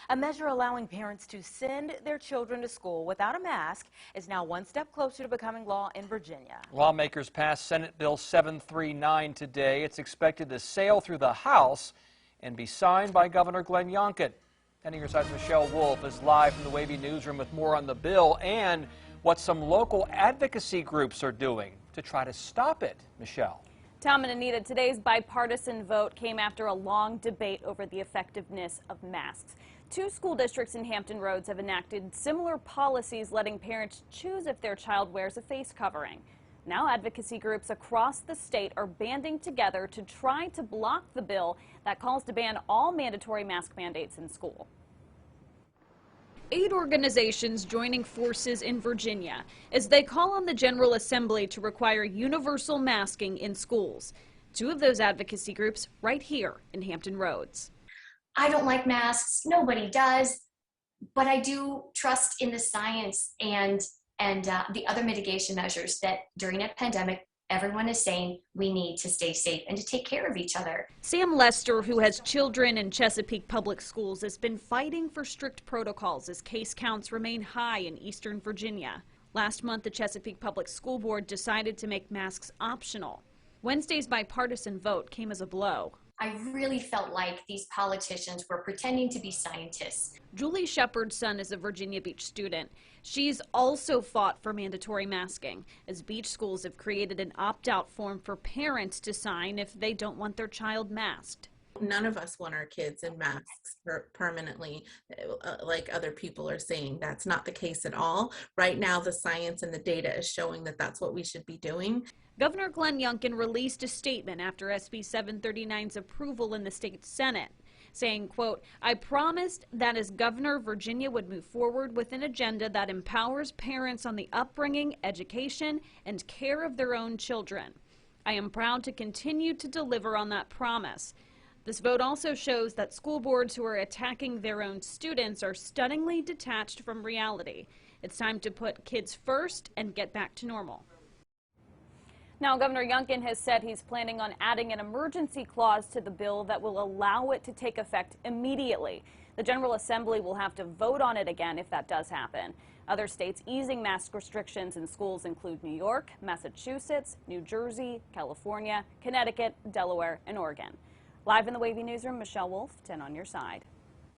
A measure allowing parents to send their children to school without a mask is now one step closer to becoming law in Virginia. Lawmakers passed Senate Bill 739 today. It's expected to sail through the House and be signed by Governor Glenn Youngkin. 10 News' Michelle Wolf is live from the WAVY newsroom with more on the bill and what some local advocacy groups are doing to try to stop it. Michelle. Tom and Anita, today's bipartisan vote came after a long debate over the effectiveness of masks. 2 school districts in Hampton Roads have enacted similar policies letting parents choose if their child wears a face covering. Now advocacy groups across the state are banding together to try to block the bill that calls to ban all mandatory mask mandates in school. 8 organizations joining forces in Virginia as they call on the General Assembly to require universal masking in schools. 2 of those advocacy groups right here in Hampton Roads. I don't like masks, nobody does, but I do trust in the science and the other mitigation measures that during a pandemic everyone is saying we need to stay safe and to take care of each other. Sam Lester, who has children in Chesapeake Public Schools, has been fighting for strict protocols as case counts remain high in eastern Virginia. Last month, the Chesapeake Public School Board decided to make masks optional. Wednesday's bipartisan vote came as a blow. I really felt like these politicians were pretending to be scientists. Julie Shepard's son is a Virginia Beach student. She's also fought for mandatory masking, as beach schools have created an opt-out form for parents to sign if they don't want their child masked. None of us want our kids in masks permanently, like other people are saying. That's not the case at all. Right now, the science and the data is showing that that's what we should be doing. Governor Glenn Youngkin released a statement after SB 739's approval in the state Senate, saying, quote, "I promised that as governor, Virginia would move forward with an agenda that empowers parents on the upbringing, education, and care of their own children. I am proud to continue to deliver on that promise." This vote also shows that school boards who are attacking their own students are stunningly detached from reality. It's time to put kids first and get back to normal. Now, Governor Youngkin has said he's planning on adding an emergency clause to the bill that will allow it to take effect immediately. The General Assembly will have to vote on it again if that does happen. Other states easing mask restrictions in schools include New York, Massachusetts, New Jersey, California, Connecticut, Delaware, and Oregon. Live in the WAVY newsroom, Michelle Wolf, 10 on your side.